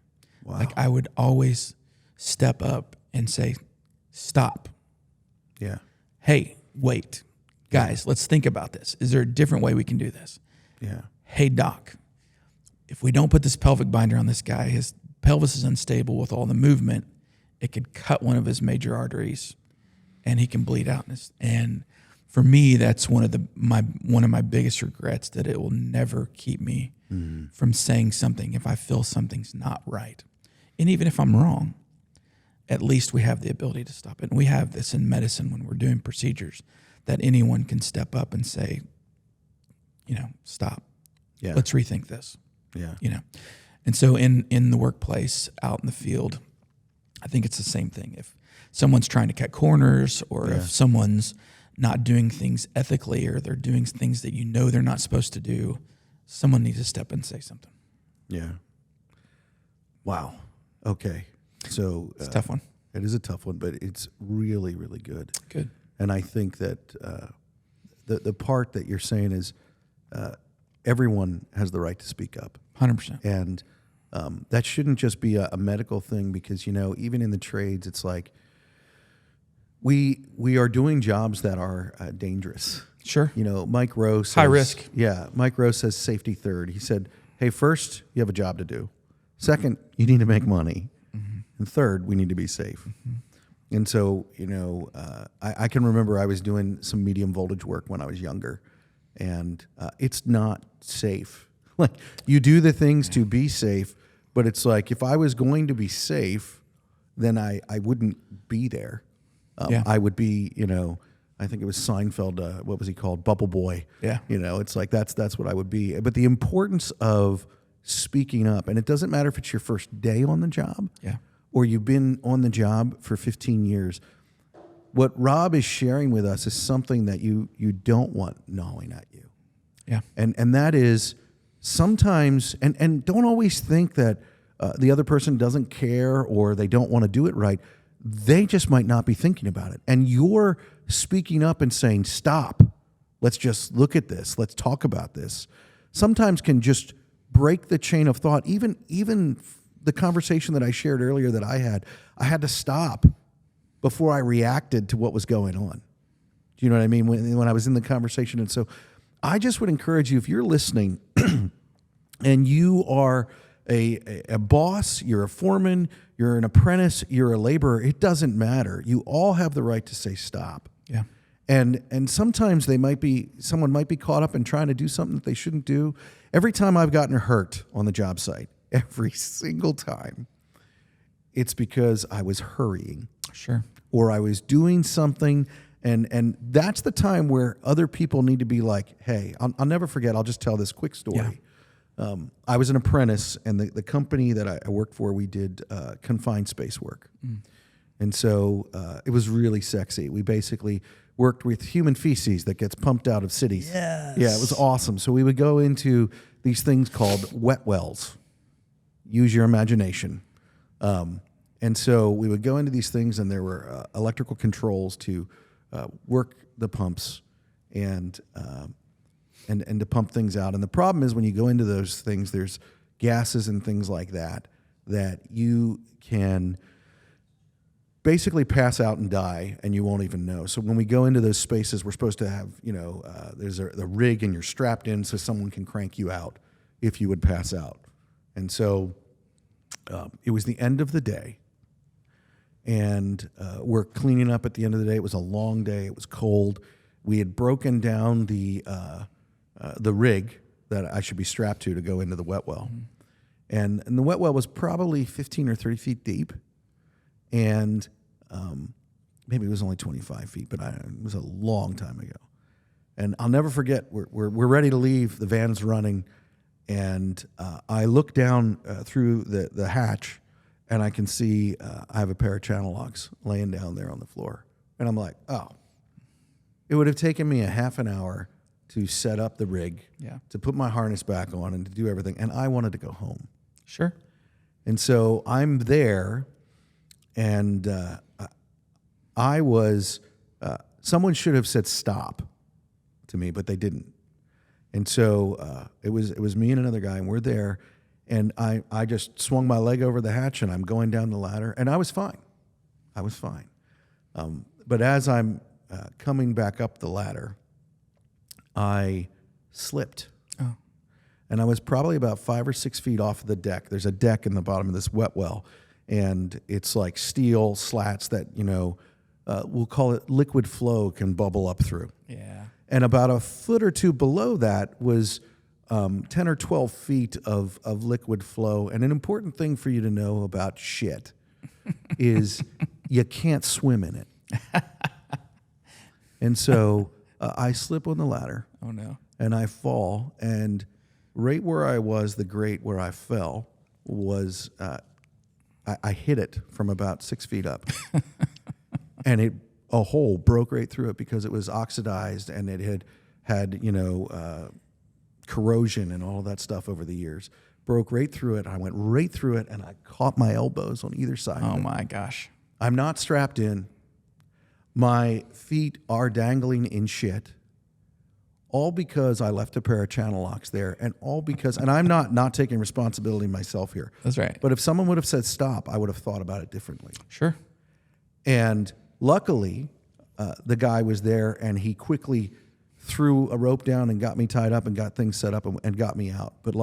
Wow. Like I would always step up and say, stop. Yeah. Hey, wait. Guys, let's think about this. Is there a different way we can do this? Yeah. Hey, doc, if we don't put this pelvic binder on this guy, his pelvis is unstable with all the movement. It could cut one of his major arteries and he can bleed out. And for me, that's one of my biggest regrets, that it will never keep me from saying something if I feel something's not right. And even if I'm wrong, at least we have the ability to stop it. And we have this in medicine when we're doing procedures, that anyone can step up and say, stop. Yeah. Let's rethink this. Yeah. And so in the workplace, out in the field, I think it's the same thing. If someone's trying to cut corners, or if someone's not doing things ethically, or they're doing things that they're not supposed to do, someone needs to step in and say something. Yeah. Wow. Okay. So It's a tough one. It is a tough one, but it's really, really good. Good. And I think that the part that you're saying is everyone has the right to speak up. 100%. And that shouldn't just be a medical thing, because, even in the trades, it's like we are doing jobs that are dangerous. Sure. Mike Rowe says, High risk. Yeah. Mike Rowe says safety third. He said, hey, first, you have a job to do. Second, you need to make money. Mm-hmm. And third, we need to be safe. Mm-hmm. And so, I can remember I was doing some medium voltage work when I was younger, and it's not safe. Like, you do the things to be safe, but it's like, if I was going to be safe, then I wouldn't be there. I would be, I think it was Seinfeld, what was he called? Bubble Boy. Yeah. It's like, that's what I would be. But the importance of speaking up, and it doesn't matter if it's your first day on the job, or you've been on the job for 15 years. What Rob is sharing with us is something that you don't want gnawing at you. Yeah. And that is sometimes, and don't always think that the other person doesn't care or they don't want to do it right. They just might not be thinking about it. And you're speaking up and saying, stop, let's just look at this, let's talk about this, sometimes can just break the chain of thought. Even the conversation that I shared earlier that I had to stop before I reacted to what was going on. Do you know what I mean? When I was in the conversation. And so I just would encourage you, if you're listening and you are a boss, you're a foreman, you're an apprentice, you're a laborer, it doesn't matter. You all have the right to say stop. Yeah. And sometimes someone might be caught up in trying to do something that they shouldn't do. Every time I've gotten hurt on the job site, every single time, it's because I was hurrying. Sure. Or I was doing something, and that's the time where other people need to be like, hey, I'll never forget, I'll just tell this quick story. Yeah. I was an apprentice, and the company that I worked for, we did confined space work. Mm. And so it was really sexy. We basically worked with human feces that gets pumped out of cities. Yes. Yeah, it was awesome. So we would go into these things called wet wells. Use your imagination. And so we would go into these things, and there were electrical controls to work the pumps and to pump things out. And the problem is when you go into those things, there's gases and things like that you can basically pass out and die, and you won't even know. So when we go into those spaces, we're supposed to have, there's the rig, and you're strapped in so someone can crank you out if you would pass out. And so it was the end of the day, and we're cleaning up at the end of the day. It was a long day. It was cold. We had broken down the rig that I should be strapped to go into the wet well. Mm-hmm. And the wet well was probably 15 or 30 feet deep. And maybe it was only 25 feet, but it was a long time ago. And I'll never forget, we're ready to leave. The van's running. And I look down through the hatch, and I can see I have a pair of channel locks laying down there on the floor. And I'm like, oh, it would have taken me a half an hour to set up the rig, to put my harness back on, and to do everything. And I wanted to go home. Sure. And so I'm there, and I was, someone should have said stop to me, but they didn't. And so it was me and another guy, and we're there, and I just swung my leg over the hatch, and I'm going down the ladder, and I was fine. But as I'm coming back up the ladder, I slipped. Oh. And I was probably about 5 or 6 feet off the deck. There's a deck in the bottom of this wet well, and it's like steel slats that, we'll call it liquid flow, can bubble up through. Yeah. And about a foot or two below that was 10 or 12 feet of liquid flow. And an important thing for you to know about shit is you can't swim in it. And so I slip on the ladder. Oh, no. And I fall. And right where I was, the grate where I fell, was I hit it from about 6 feet up. And a hole broke right through it because it was oxidized, and it had corrosion and all of that stuff over the years. Broke right through it. I went right through it, and I caught my elbows on either side. Oh, my gosh. I'm not strapped in. My feet are dangling in shit, all because I left a pair of channel locks there, and all because, and I'm not taking responsibility myself here. That's right. But if someone would have said stop, I would have thought about it differently. Sure. And luckily, the guy was there, and he quickly threw a rope down and got me tied up and got things set up and got me out. But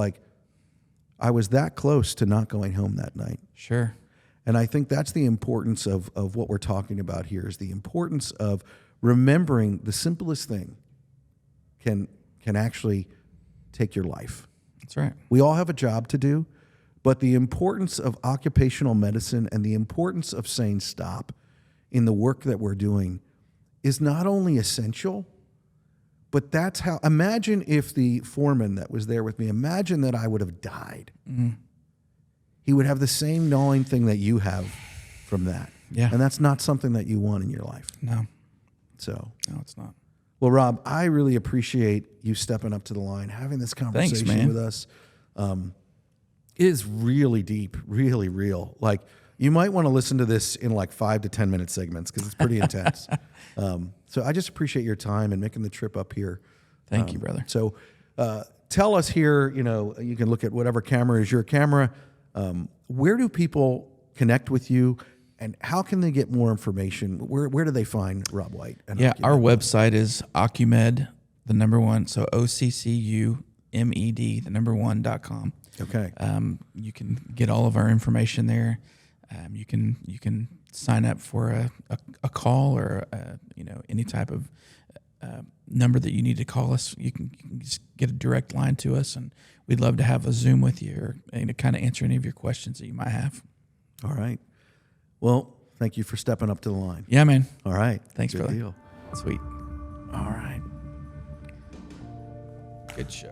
I was that close to not going home that night. Sure. And I think that's the importance of what we're talking about here, is the importance of remembering the simplest thing can actually take your life. That's right. We all have a job to do, but the importance of occupational medicine and the importance of saying stop in the work that we're doing is not only essential, but that's how, imagine if the foreman that was there with me, imagine that I would have died. Mm-hmm. He would have the same gnawing thing that you have from that. Yeah. And that's not something that you want in your life. No. So. No, it's not. Well, Rob, I really appreciate you stepping up to the line, having this conversation with us. It is really deep, really real. You might want to listen to this in 5 to 10 minute segments because it's pretty intense. So I just appreciate your time and making the trip up here. Thank you, brother. So tell us here, you can look at whatever camera is your camera. Where do people connect with you, and how can they get more information? Where do they find Rob White? Yeah, our website is OccuMed, the number one, so OccuMED, the number one.com. Okay. You can get all of our information there. You can sign up for a call or any type of number that you need to call us. You can just get a direct line to us, and we'd love to have a Zoom with you or to kind of answer any of your questions that you might have. All right. Well, thank you for stepping up to the line. Yeah, man. All right. Thanks, Good brother. deal. Sweet. All right. Good show.